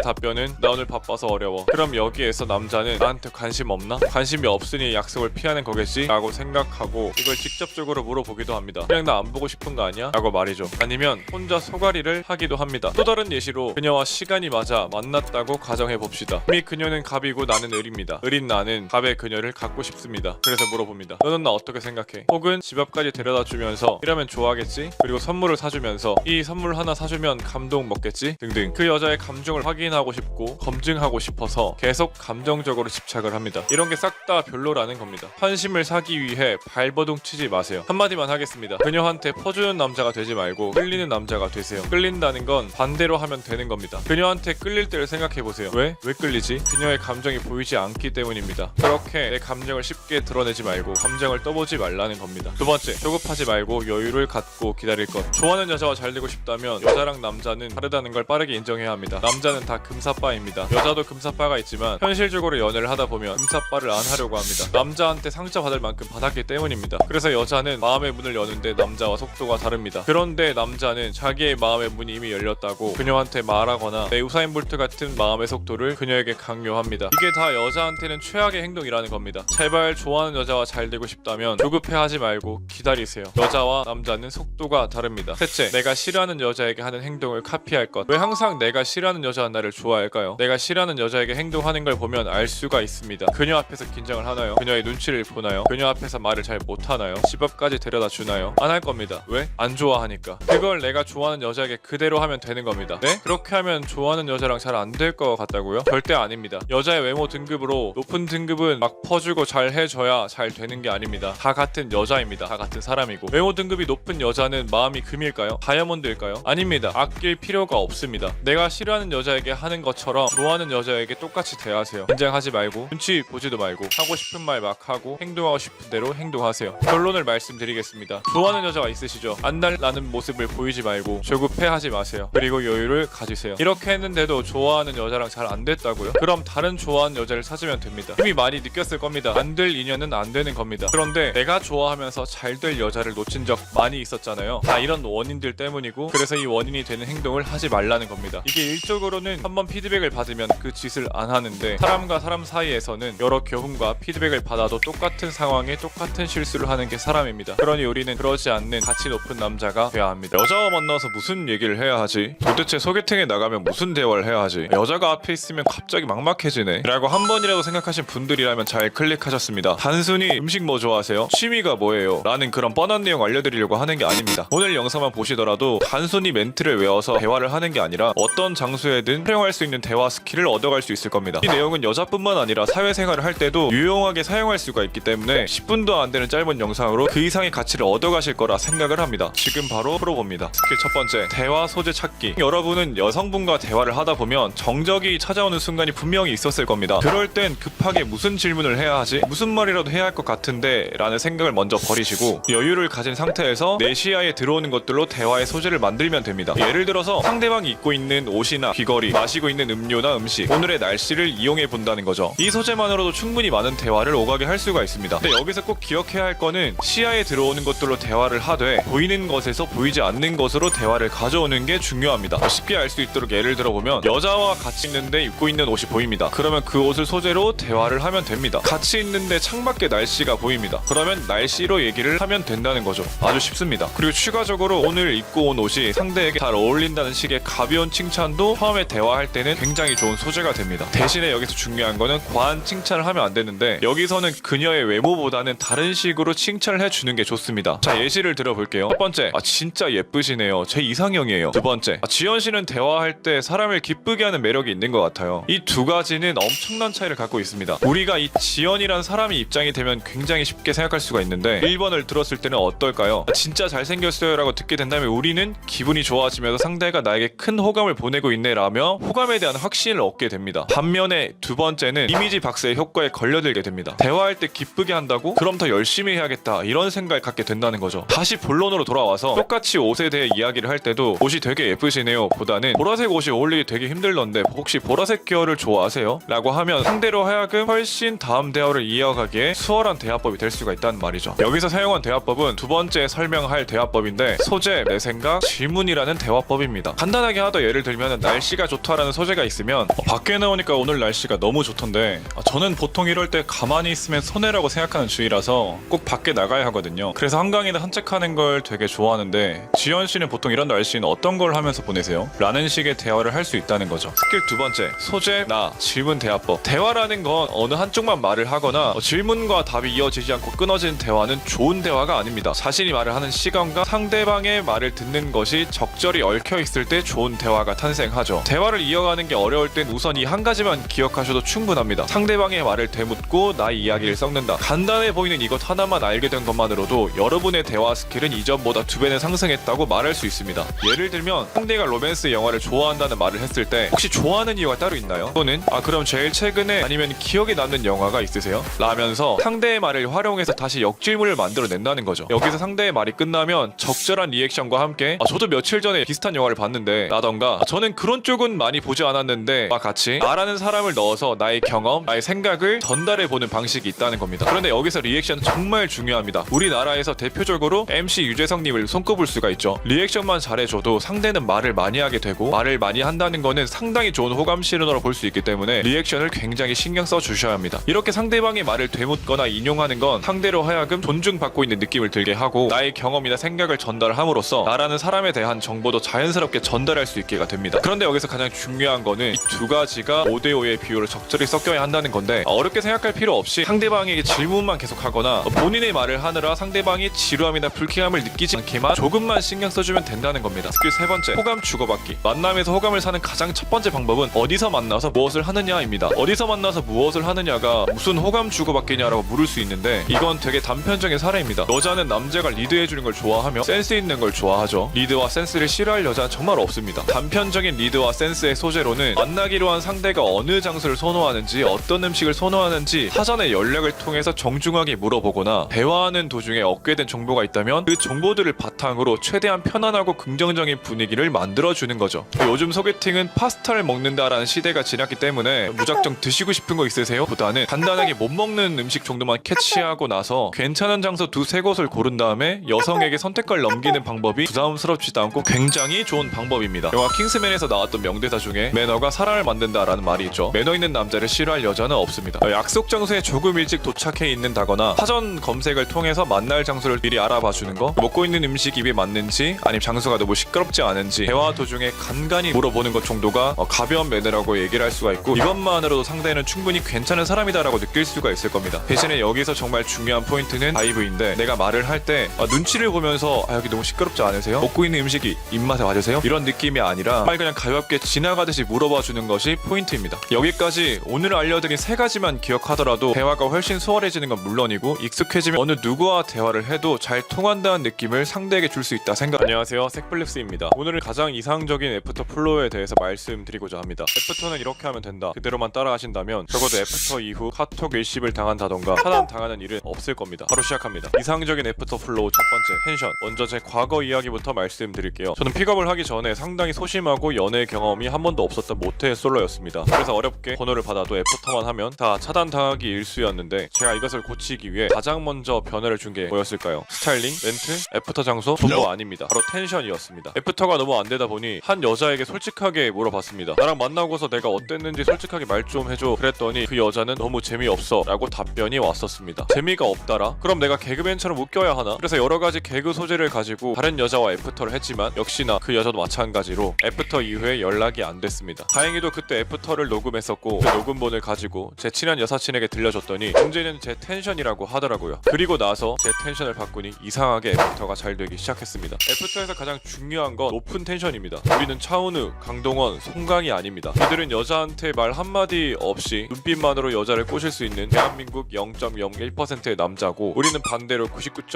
답변은 나 오늘 바빠서 어려워. 그럼 여기에서 남자는 나한테 관심 없나? 관심이 없으니 약속을 피하는 거겠지? 라고 생각하고 이걸 직접적으로 물어보기도 합니다. 그냥 나 안 보고 싶은 거 아니야? 라고 말이죠. 아니면 혼자 소가리를 하기도 합니다. 또 다른 예시로 그녀와 시간이 맞아 만났다고 가정해봅시다. 이미 그녀는 갑이고 나는 을입니다. 을인 나는 갑의 그녀를 갖고 싶습니다. 그래서 물어봅니다. 너는 나 어떻게 생각해? 혹은 집 앞까지 데려다 주면서 이러면 좋아하겠지? 그리고 선물을 사주면서 이 선물 하나 사주면 감동 먹겠지? 등등. 그 여자의 감정을 확인하고 싶고 검증하고 싶어서 계속 감정적으로 집착을 합니다. 이런 게 싹 다 별로라는 겁니다. 환심을 사기 위해 발버둥 치지 마세요. 한마디만 하겠습니다. 그녀한테 퍼주는 남자가 되지 말고 끌리는 남자가 되세요. 끌린다는 건 반대로 하면 되는 겁니다. 그녀한테 끌릴 때를 생각해보세요. 왜 끌리지? 그녀의 감정이 보이지 않기 때문입니다. 그렇게 내 감정을 쉽게 드러내지 말고 감정을 떠보지 말라는 겁니다. 두 번째, 조급하지 말고 여유를 갖고 기다릴 것. 좋아하는 여자와 잘 되고 싶다면 여자랑 남자는 다르다는 걸 빠르게 인정해야 합니다. 남자는 다 금사빠입니다. 여자도 금사빠가 있지만 현실적으로 연애를 하다 보면 금사빠를 안 하려고 합니다. 남자한테 상처받을 만큼 받았기 때문입니다. 그래서 여자는 마음의 문을 여는데 남자와 속도가 다릅니다. 그런데 남자는 자기의 마음의 문이 이미 열렸다고 그녀한테 말하거나 내 우사인 볼트 같은 마음의 속도를 그녀에게 강요합니다. 이게 다 여자한테는 최악의 행동이라는 겁니다. 제발 좋아하는 여자와 잘 되고 싶다면 조급해하지 말고 기다리세요. 여자와 남자는 속도가 다릅니다. 셋째, 내가 싫어하는 여자에게 하는 행동을 카피할 것. 왜 항상 내가 싫어하는 여자는 나를 좋아할까요? 내가 싫어하는 여자에게 행동하는 걸 보면 알 수가 있습니다. 그녀 앞에서 긴장을 하나요? 그녀의 눈치를 보나요? 그녀 앞에서 말을 잘 못하나요? 집 앞까지 데려다 주나요? 안 할 겁니다. 왜? 안 좋아하니까. 그걸 내가 좋아하는 여자에게 그대로 하면 되는 겁니다. 네? 그렇게 하면 좋아하는 여자랑 잘 안 될 것 같다고요? 절대 아닙니다. 여자의 외모 등급으로 높은 등급은 막 퍼주고 잘 해줘야 잘 되는 게 아닙니다. 다 같은 여자입니다. 다 같은 사람이고. 외모 등급이 높은 여자는 마음이 금일까요? 다이아몬드일까요? 아닙니다. 아낄 필요가 없습니다. 내가 싫어하는 여자에게 하는 것처럼 좋아하는 여자에게 똑같이 대하세요. 긴장하지 말고 눈치 보지도 말고 하고 싶은 말 막 하고 행동하고 싶은 대로 행동하세요. 결론을 말씀드리겠습니다. 좋아하는 여자가 있으시죠? 안달나는 모습을 보이지 말고 조급해하지 마세요. 그리고 여유를 가지세요. 이렇게 했는데도 좋아하는 여자랑 잘 안 됐다고요? 그럼 다른 좋아하는 여자를 찾으면 됩니다. 이미 많이 느꼈을 겁니다. 안 될 인연은 안 되는 겁니다. 그런데 내가 좋아하면서 잘 될 여자를 놓친 적 많이 있었잖아요. 다 이런 원인들 때문이고, 그래서 이 원인이 되는 행동을 하지 말라는 겁니다. 이게 일적으로는 한번 피드백을 받으면 그 짓을 안 하는데, 사람과 사람 사이에서는 여러 교훈과 피드백을 받아도 똑같은 상황에 똑같은 실수를 하는 게 사람입니다. 그러니 우리는 그러지 않는 가치 높은 남자가 돼야 합니다. 여자와 만나서 무슨 얘기를 해야 하지? 도대체 소개팅에 나가면 무슨 대화를 해야 하지? 여자가 앞에 있으면 갑자기 막막해지네 라고 한 번이라도 생각하신 분들이라면 잘 클릭하셨습니다. 단순히 음식 뭐 좋아하세요? 취미가 뭐예요? 라는 그런 뻔한 내용 알려드리려고 하는 게 아닙니다. 오늘 영상만 보시더라도 단순히 멘트를 외워서 대화를 하는 게 아니라 어떤 장소에든 활용할 수 있는 대화 스킬을 얻어갈 수 있을 겁니다. 이 내용은 여자뿐만 아니라 사회생활을 할 때도 유용하게 사용할 수가 있기 때문에 10분도 안 되는 짧은 영상으로 그 이상의 가치를 얻어가실 거라 생각을 합니다. 지금 바로 풀어봅니다. 스킬 첫 번째, 대화 소재 찾기. 여러분은 여성분과 대화를 하다 보면 정적이 찾아오는 순간이 분명히 있었을 겁니다. 그럴 땐 급하게 무슨 질문을 해야 하지? 무슨 말이라도 해야 할 것 같은데 라는 생각을 먼저 버리시고 여유를 가진 상태에서 내 시야에 들어오는 것들로 대화의 소재를 만들면 됩니다. 예를 들어서 상대방이 입고 있는 옷이나 귀걸이, 마시고 있는 음료나 음식, 오늘의 날씨를 이용해 본다는 거죠. 이 소재만으로도 충분히 많은 대화를 오가게 할 수가 있습니다. 근데 여기서 꼭 기억해야 할 거는 시야에 들어오는 것들로 대화를 하되 보이는 것에서 보이지 않는 것으로 대화를 가져오는 게 중요합니다. 쉽게 알 수 있도록 예를 들어보면, 여자와 같이 있는데 입고 있는 옷이 보입니다. 그러면 그 옷을 소재로 대화를 하면 됩니다. 같이 있는데 창밖에 날씨가 보입니다. 그러면 날씨로 얘기를 하면 된다는 거죠. 아주 쉽습니다. 그리고 추가적으로 오늘 입고 온 옷이 상대에게 잘 어울린다는 식의 가벼운 칭찬도 처음에 대화할 때는 굉장히 좋은 소재가 됩니다. 대신에 여기서 중요한 거는 과한 칭찬을 하면 안 되는데, 여기서는 그녀의 외모보다는 다른 식으로 칭찬을 해주는 게 좋습니다. 자, 예시를 들어볼게요. 첫 번째, 진짜 예쁘시네요. 제 이상형이에요. 두 번째, 지연 씨는 대화할 때 사람을 기쁘게 하는 매력이 있는 것 같아요. 이 두 가지는 엄청난 차이를 갖고 있습니다. 우리가 이 지연이란 사람이 입장이 되면 굉장히 쉽게 생각할 수가 있는데, 1번을 들었을 때는 어떨까요? 진짜 잘생겼어요 라고 듣게 된다면 우리는 기분이 좋아지면서 상대가 나에게 큰 호감을 보내고 있네 라며 호감에 대한 확신을 얻게 됩니다. 반면에 두 번째는 이미지 박스의 효과에 걸려들게 됩니다. 대화할 때 기쁘게 한다고? 그럼 더 열심히 해야겠다, 이런 생각을 갖게 된다는 거죠. 다시 본론으로 돌아와서 똑같이 옷에 대해 이야기를 할 때도 옷이 되게 예쁘시네요 보다는 보라색 옷이 어울리기 되게 힘들던데 혹시 보라색 계열을 좋아하세요? 라고 하면 상대로 하여금 훨씬 다음 대화를 이어가기에 수월한 대화법이 될 수가 있다는 말이죠. 여기서 사용한 대화법은 두 번째 설명할 대화법인데, 소재, 내 생각, 질문이라는 대화법입니다. 간단하게 하더 예를 들면, 날씨가 좋다라는 소재가 있으면 밖에 나오니까 오늘 날씨가 너무 좋던데 저는 보통 이럴 때 가만히 있으면 손해라고 생각하는 주의라서 꼭 밖에 나가야 하거든요. 그래서 한강이나 산책하는 걸 되게 좋아하는데 지연 씨는 보통 이런 날씨는 어떤 걸 하면서 보내세요? 라는 식의 대화를 할 수 있다는 거죠. 스킬 두 번째, 소재, 나, 질문 대화법. 대화라는 건 어느 한쪽만 말을 하거나 질문과 답이 이어지지 않고 끊어지는 대화는 좋은 대화가 아닙니다. 자신이 말을 하는 시간과 상대방의 말을 듣는 것이 적절히 얽혀 있을 때 좋은 대화가 탄생하죠. 대화를 이어가는 게 어려울 땐 우선 이 한 가지만 기억하셔도 충분합니다. 상대방의 말을 되묻고 나의 이야기를 섞는다. 간단해 보이는 이것 하나만 알게 된 것만으로도 여러분의 대화 스킬은 이전보다 2배는 상승했다고 말할 수 있습니다. 예를 들면, 상대가 로맨스 영화를 좋아한다는 말을 했을 때 혹시 좋아하는 이유가 따로 있나요? 또는 그럼 제일 최근에 아니면 기억에 남는 영화가 있으세요? 라면서 상대의 말을 활용해서 다시 역질문을 만들어낸다는 거죠. 여기서 상대의 말이 끝나면 적절한 리액션과 함께 저도 며칠 전에 비슷한 영화를 봤는데 라던가 저는 그런 쪽은 많이 보지 않았는데 와 같이 나라는 사람을 넣어서 나의 경험, 나의 생각을 전달해보는 방식이 있다는 겁니다. 그런데 여기서 리액션은 정말 중요합니다. 우리나라에서 대표적으로 MC 유재석님을 손꼽을 수가 있죠. 리액션만 잘해줘도 상대는 말을 많이 하게 되고, 말을 많이 한다는 거는 상당히 좋은 호감 신호로 볼 수 있기 때문에 리액션을 굉장히 신경 써 주셔야 합니다. 이렇게 상대방의 말을 되묻거나 인용하는 건 상대로 하여금 존중받고 있는 느낌을 들게 하고, 나의 경험이나 생각을 전달함으로써 나라는 사람에 대한 정보도 자연스럽게 전달할 수 있게가 됩니다. 그런데 여기서 여기서 가장 중요한 거는 이 두 가지가 5대5의 비율을 적절히 섞여야 한다는 건데 어렵게 생각할 필요 없이 상대방에게 질문만 계속하거나 본인의 말을 하느라 상대방이 지루함이나 불쾌함을 느끼지 않게만 조금만 신경 써주면 된다는 겁니다. 스킬 세 번째, 호감 주고받기. 만남에서 호감을 사는 가장 첫 번째 방법은 어디서 만나서 무엇을 하느냐입니다. 어디서 만나서 무엇을 하느냐가 무슨 호감 주고받기냐라고 물을 수 있는데 이건 되게 단편적인 사례입니다. 여자는 남자가 리드해주는 걸 좋아하며 센스 있는 걸 좋아하죠. 리드와 센스를 싫어할 여자는 정말 없습니다. 단편적인 리드와 센스의 소재로는 만나기로 한 상대가 어느 장소를 선호하는지 어떤 음식을 선호하는지 사전에 연락을 통해서 정중하게 물어보거나 대화하는 도중에 얻게 된 정보가 있다면 그 정보들을 바탕으로 최대한 편안하고 긍정적인 분위기를 만들어주는 거죠. 요즘 소개팅은 파스타를 먹는다라는 시대가 지났기 때문에 무작정 드시고 싶은 거 있으세요? 보다는 간단하게 못 먹는 음식 정도만 캐치하고 나서 괜찮은 장소 두세 곳을 고른 다음에 여성에게 선택권을 넘기는 방법이 부담스럽지도 않고 굉장히 좋은 방법입니다. 영화 킹스맨에서 나왔던 명대사 중에 매너가 사람을 만든다라는 말이 있죠. 매너 있는 남자를 싫어할 여자는 없습니다. 약속 장소에 조금 일찍 도착해 있는다거나 사전 검색을 통해서 만날 장소를 미리 알아봐 주는 거, 먹고 있는 음식 입에 맞는지 아니면 장소가 너무 시끄럽지 않은지 대화 도중에 간간히 물어보는 것 정도가 가벼운 매너라고 얘기를 할 수가 있고 이것만으로도 상대는 충분히 괜찮은 사람이다라고 느낄 수가 있을 겁니다. 대신에 여기서 정말 중요한 포인트는 다이브인데 내가 말을 할 때 눈치를 보면서 여기 너무 시끄럽지 않으세요? 먹고 있는 음식이 입맛에 맞으세요? 이런 느낌이 아니라 그냥 가볍게 지나가듯이 물어봐 주는 것이 포인트입니다. 여기까지 오늘 알려드린 세 가지만 기억하더라도 대화가 훨씬 수월해지는 건 물론이고 익숙해지면 어느 누구와 대화를 해도 잘 통한다는 느낌을 상대에게 줄 수 있다 생각. 안녕하세요, 색블립스입니다. 오늘은 가장 이상적인 애프터 플로우에 대해서 말씀드리고자 합니다. 애프터는 이렇게 하면 된다, 그대로만 따라하신다면 적어도 애프터 이후 카톡 일십을 당한다던가 차단당하는 일은 없을 겁니다. 바로 시작합니다. 이상적인 애프터 플로우 첫 번째, 텐션. 먼저 제 과거 이야기부터 말씀드릴게요. 저는 픽업을 하기 전에 상당히 소심하고 연애 경험이 한 번도 없었던 모태 솔로였습니다. 그래서 어렵게 번호를 받아도 애프터만 하면 다 차단당하기 일쑤였는데 제가 이것을 고치기 위해 가장 먼저 변화를 준 게 뭐였을까요? 스타일링, 멘트, 애프터 장소? 전부 아닙니다. 바로 텐션이었습니다. 애프터가 너무 안 되다 보니 한 여자에게 솔직하게 물어봤습니다. 나랑 만나고서 내가 어땠는지 솔직하게 말 좀 해줘. 그랬더니 그 여자는 너무 재미없어 라고 답변이 왔었습니다. 재미가 없다라? 그럼 내가 개그맨처럼 웃겨야 하나? 그래서 여러가지 개그 소재를 가지고 다른 여자와 애프터를 했지만 역시나 그 여자도 마찬가지로 애프터 이후에 연락이 안 됐습니다. 다행히도 그때 애프터를 녹음했었고 그 녹음본을 가지고 제 친한 여사친에게 들려줬더니 문제는 제 텐션이라고 하더라고요. 그리고 나서 제 텐션을 바꾸니 이상하게 애프터가 잘 되기 시작했습니다. 애프터에서 가장 중요한 건 높은 텐션입니다. 우리는 차은우, 강동원, 송강이 아닙니다. 이들은 여자한테 말 한마디 없이 눈빛만으로 여자를 꼬실 수 있는 대한민국 0.01%의 남자고 우리는 반대로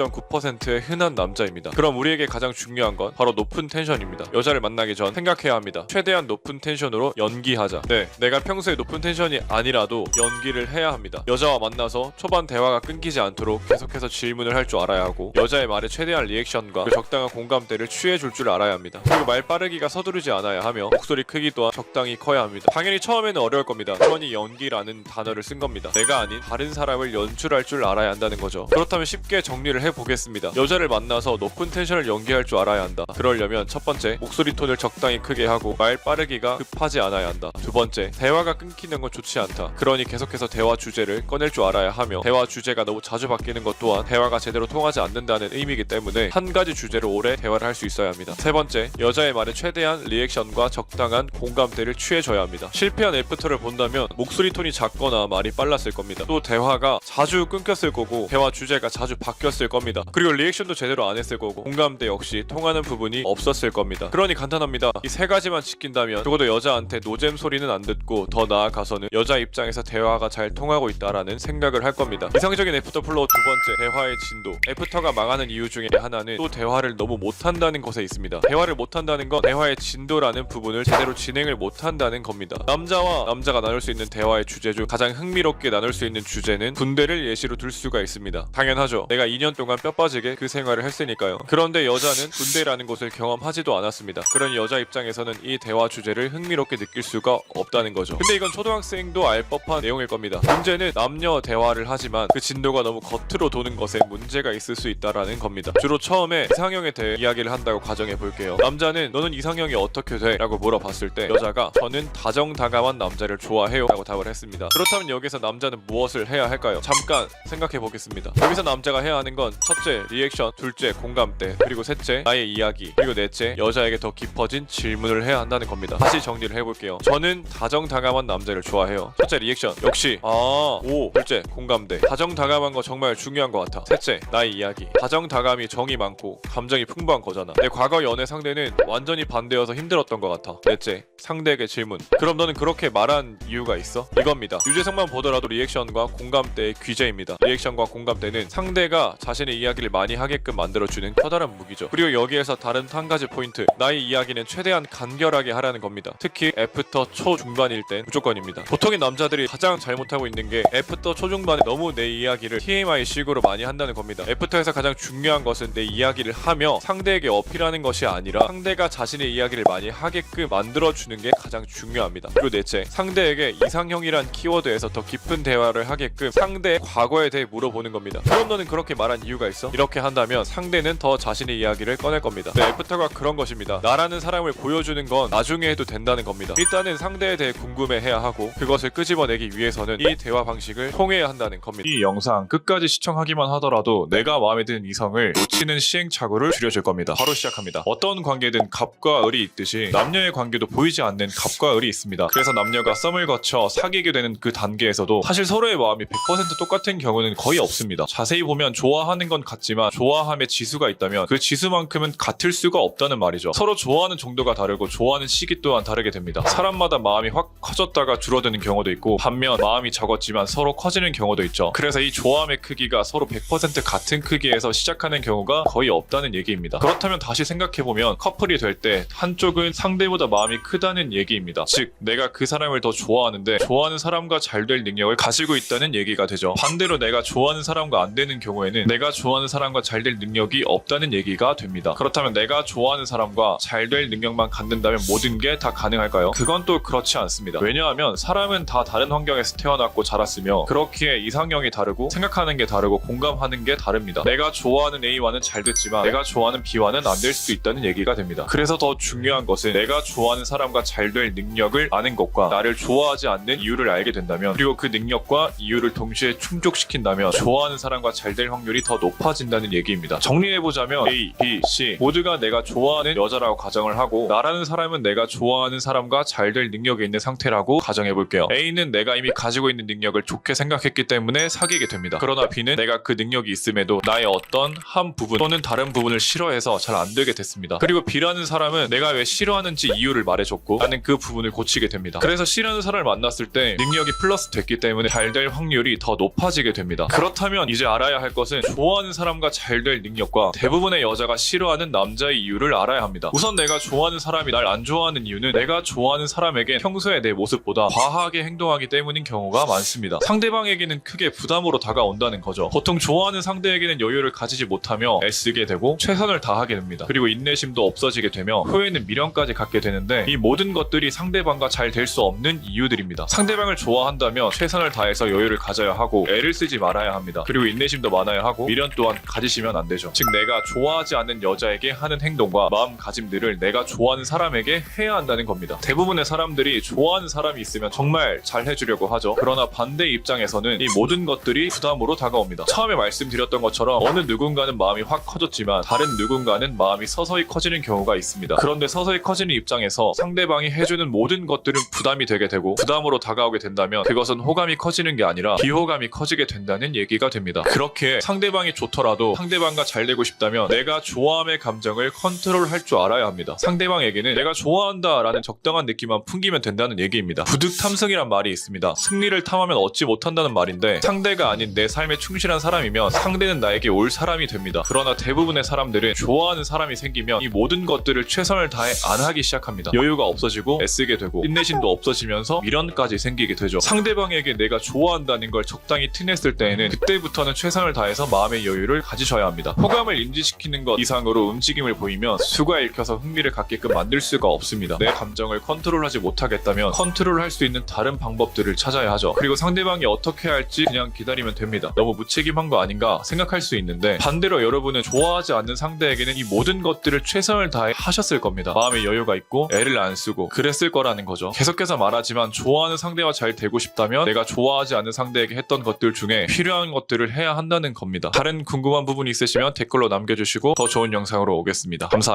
99.9%의 흔한 남자입니다. 그럼 우리에게 가장 중요한 건 바로 높은 텐션입니다. 여자를 만나기 전 생각해야 합니다. 최대한 높은 텐션으로 연기하자. 네, 내가 평소에 높은 텐션이 아니라도 연기를 해야 합니다. 여자와 만나서 초반 대화가 끊기지 않도록 계속해서 질문을 할 줄 알아야 하고 여자의 말에 최대한 리액션과 그 적당한 공감대를 취해줄 줄 알아야 합니다. 그리고 말 빠르기가 서두르지 않아야 하며 목소리 크기 또한 적당히 커야 합니다. 당연히 처음에는 어려울 겁니다. 그러니 연기라는 단어를 쓴 겁니다. 내가 아닌 다른 사람을 연출할 줄 알아야 한다는 거죠. 그렇다면 쉽게 정리를 해보겠습니다. 여자를 만나서 높은 텐션을 연기할 줄 알아야 한다. 그러려면 첫 번째, 목소리 톤을 적당히 크게 하고 말 빠르기가 급하지 않아야 한다. 두 번째, 대화가 끊기는 건 좋지 않다. 그러니 계속해서 대화 주제를 꺼낼 줄 알아야 하며 대화 주제가 너무 자주 바뀌는 것 또한 대화가 제대로 통하지 않는다는 의미이기 때문에 한 가지 주제로 오래 대화를 할 수 있어야 합니다. 세 번째, 여자의 말에 최대한 리액션과 적당한 공감대를 취해줘야 합니다. 실패한 애프터를 본다면 목소리 톤이 작거나 말이 빨랐을 겁니다. 또 대화가 자주 끊겼을 거고 대화 주제가 자주 바뀌었을 겁니다. 그리고 리액션도 제대로 안 했을 거고 공감대 역시 통하는 부분이 없었을 겁니다. 그러니 간단합니다. 이 세 가지만 지킨다면 적어도 여자한테 노잼 소리는 안 듣고 더 나아가서는 여자 입장에서 대화가 잘 통하고 있다라는 생각을 할 겁니다. 이상적인 애프터 플로우 두 번째, 대화의 진도. 애프터가 망하는 이유 중에 하나는 또 대화를 너무 못한다는 것에 있습니다. 대화를 못한다는 건 대화의 진도라는 부분을 제대로 진행을 못한다는 겁니다. 남자와 남자가 나눌 수 있는 대화의 주제 중 가장 흥미롭게 나눌 수 있는 주제는 군대를 예시로 들 수가 있습니다. 당연하죠. 내가 2년 동안 뼈 빠지게 그 생활을 했으니까요. 그런데 여자는 군대라는 곳을 경험하지도 않았습니다. 그러니 여자 입장에서는 이 대화 주제를 흥미롭게 느낄 수가 없다는 거죠. 근데 이건 초등학생도 알 법한 내용일 겁니다. 문제는 남녀 대화를 하지만 그 진도가 너무 겉으로 도는 것에 문제가 있을 수 있다라는 겁니다. 주로 처음에 이상형에 대해 이야기를 한다고 가정해 볼게요. 남자는 너는 이상형이 어떻게 돼? 라고 물어봤을 때 여자가 저는 다정다감한 남자를 좋아해요 라고 답을 했습니다. 그렇다면 여기서 남자는 무엇을 해야 할까요? 잠깐 생각해 보겠습니다. 여기서 남자가 해야 하는 건 첫째, 리액션, 둘째, 공감대, 그리고 셋째, 나의 이야기, 그리고 넷째, 여자에게 더 깊어진 질문을 해야 한다. 한다는 겁니다. 다시 정리를 해볼게요. 저는 다정다감한 남자를 좋아해요. 첫째, 리액션 역시 오. 둘째, 공감대. 다정다감한 거 정말 중요한 것 같아. 셋째, 나의 이야기. 다정다감이 정이 많고 감정이 풍부한 거잖아. 내 과거 연애 상대는 완전히 반대여서 힘들었던 것 같아. 넷째, 상대에게 질문. 그럼 너는 그렇게 말한 이유가 있어? 이겁니다. 유재석만 보더라도 리액션과 공감대의 귀재입니다. 리액션과 공감대는 상대가 자신의 이야기를 많이 하게끔 만들어주는 커다란 무기죠. 그리고 여기에서 다른 한 가지 포인트, 나의 이야기는 최대한 간결하게 하라는 겁니다. 특히 애프터 초중반일 땐 무조건입니다. 보통의 남자들이 가장 잘못하고 있는 게 애프터 초중반에 너무 내 이야기를 TMI식으로 많이 한다는 겁니다. 애프터에서 가장 중요한 것은 내 이야기를 하며 상대에게 어필하는 것이 아니라 상대가 자신의 이야기를 많이 하게끔 만들어주는 게 가장 중요합니다. 그리고 넷째, 상대에게 이상형이란 키워드에서 더 깊은 대화를 하게끔 상대의 과거에 대해 물어보는 겁니다. 그럼 너는 그렇게 말한 이유가 있어? 이렇게 한다면 상대는 더 자신의 이야기를 꺼낼 겁니다. 네, 애프터가 그런 것입니다. 나라는 사람을 보여주는 건 나중에 해도 된다는 겁니다. 일단은 상대에 대해 궁금해해야 하고 그것을 끄집어내기 위해서는 이 대화 방식을 통해야 한다는 겁니다. 이 영상 끝까지 시청하기만 하더라도 내가 마음에 드는 이성을 놓치는 시행착오를 줄여줄 겁니다. 바로 시작합니다. 어떤 관계든 갑과 을이 있듯이 남녀의 관계도 보이지 않는 갑과 을이 있습니다. 그래서 남녀가 썸을 거쳐 사귀게 되는 그 단계에서도 사실 서로의 마음이 100% 똑같은 경우는 거의 없습니다. 자세히 보면 좋아하는 건 같지만 좋아함의 지수가 있다면 그 지수만큼은 같을 수가 없다는 말이죠. 서로 좋아하는 정도가 다르고 좋아하는 시기 또한 다르게 됩니다. 사람마다 마음이 확 커졌다가 줄어드는 경우도 있고 반면 마음이 적었지만 서로 커지는 경우도 있죠. 그래서 이 좋아함의 크기가 서로 100% 같은 크기에서 시작하는 경우가 거의 없다는 얘기입니다. 그렇다면 다시 생각해보면 커플이 될 때 한쪽은 상대보다 마음이 크다는 얘기입니다. 즉 내가 그 사람을 더 좋아하는데 좋아하는 사람과 잘 될 능력을 가지고 있다는 얘기가 되죠. 반대로 내가 좋아하는 사람과 안 되는 경우에는 내가 좋아하는 사람과 잘 될 능력이 없다는 얘기가 됩니다. 그렇다면 내가 좋아하는 사람과 잘 될 능력만 갖는다면 모든 게 다 가능할까요? 그건 또 그렇지 않습니다. 왜냐하면 사람은 다 다른 환경에서 태어났고 자랐으며 그렇기에 이상형이 다르고 생각하는 게 다르고 공감하는 게 다릅니다. 내가 좋아하는 A와는 잘 됐지만 내가 좋아하는 B와는 안 될 수도 있다는 얘기가 됩니다. 그래서 더 중요한 것은 내가 좋아하는 사람과 잘 될 능력을 아는 것과 나를 좋아하지 않는 이유를 알게 된다면 그리고 그 능력과 이유를 동시에 충족시킨다면 좋아하는 사람과 잘 될 확률이 더 높아진다는 얘기입니다. 정리해보자면 A, B, C 모두가 내가 좋아하는 여자라고 가정을 하고 나라는 사람은 내가 좋아하는 사람과 잘 될 능력이 있는 상태라고 가정해볼게요. A는 내가 이미 가지고 있는 능력을 좋게 생각했기 때문에 사귀게 됩니다. 그러나 B는 내가 그 능력이 있음에도 나의 어떤 한 부분 또는 다른 부분을 싫어해서 잘 안 되게 됐습니다. 그리고 B라는 사람은 내가 왜 싫어하는지 이유를 말해줬고 나는 그 부분을 고치게 됩니다. 그래서 C라는 사람을 만났을 때 능력이 플러스 됐기 때문에 잘 될 확률이 더 높아지게 됩니다. 그렇다면 이제 알아야 할 것은 좋아하는 사람과 잘 될 능력과 대부분의 여자가 싫어하는 남자의 이유를 알아야 합니다. 우선 내가 좋아하는 사람이 날 안 좋아하는 이유는 내가 좋아하는 사람에게 평소에 내 모습보다 과하게 행동하기 때문인 경우가 많습니다. 상대방에게는 크게 부담으로 다가온다는 거죠. 보통 좋아하는 상대에게는 여유를 가지지 못하며 애쓰게 되고 최선을 다하게 됩니다. 그리고 인내심도 없어지게 되며 후에는 미련까지 갖게 되는데 이 모든 것들이 상대방과 잘 될 수 없는 이유들입니다. 상대방을 좋아한다면 최선을 다해서 여유를 가져야 하고 애를 쓰지 말아야 합니다. 그리고 인내심도 많아야 하고 미련 또한 가지시면 안 되죠. 즉 내가 좋아하지 않는 여자에게 하는 행동과 마음가짐들을 내가 좋아하는 사람에게 해야 한다는 겁니다. 대부분의 사람들이 좋아하는 사람이 있으면 정말 잘 해주려고 하죠. 그러나 반대 입장에서는 이 모든 것들이 부담으로 다가옵니다. 처음에 말씀드렸던 것처럼 어느 누군가는 마음이 확 커졌지만 다른 누군가는 마음이 서서히 커지는 경우가 있습니다. 그런데 서서히 커지는 입장에서 상대방이 해주는 모든 것들은 부담이 되게 되고 부담으로 다가오게 된다면 그것은 호감이 커지는 게 아니라 비호감이 커지게 된다는 얘기가 됩니다. 그렇게 상대방이 좋더라도 상대방과 잘 되고 싶다면 내가 좋아함의 감정을 컨트롤할 줄 알아야 합니다. 상대방에게는 내가 좋아한다 라는 적당한 느낌만 풍기면 된다는 얘기입니다. 부득탐승이란 말이 있습니다. 승리를 탐하면 얻지 못한다는 말인데 상대가 아닌 내 삶에 충실한 사람이면 상대는 나에게 올 사람이 됩니다. 그러나 대부분의 사람들은 좋아하는 사람이 생기면 이 모든 것들을 최선을 다해 안 하기 시작합니다. 여유가 없어지고 애쓰게 되고 인내심도 없어지면서 미련까지 생기게 되죠. 상대방에게 내가 좋아한다는 걸 적당히 티냈을 때에는 그때부터는 최선을 다해서 마음의 여유를 가지셔야 합니다. 호감을 인지시키는 것 이상으로 움직임을 보이면 수가 읽혀서 흥미를 갖게끔 만들 수가 없습니다. 내 감정을 컨트롤하지 못하겠다면 컨트롤할 수 있는 다른 방법들을 찾아야 하죠. 그리고 상대방이 어떻게 할지 그냥 기다리면 됩니다. 너무 무책임한 거 아닌가 생각할 수 있는데 반대로 여러분은 좋아하지 않는 상대에게는 이 모든 것들을 최선을 다해 하셨을 겁니다. 마음의 여유가 있고 애를 안 쓰고 그랬을 거라는 거죠. 계속해서 말하지만 좋아하는 상대와 잘 되고 싶다면 내가 좋아하지 않는 상대에게 했던 것들 중에 필요한 것들을 해야 한다는 겁니다. 다른 궁금한 부분이 있으시면 댓글로 남겨주시고 더 좋은 영상으로 오겠습니다. 감사합니다.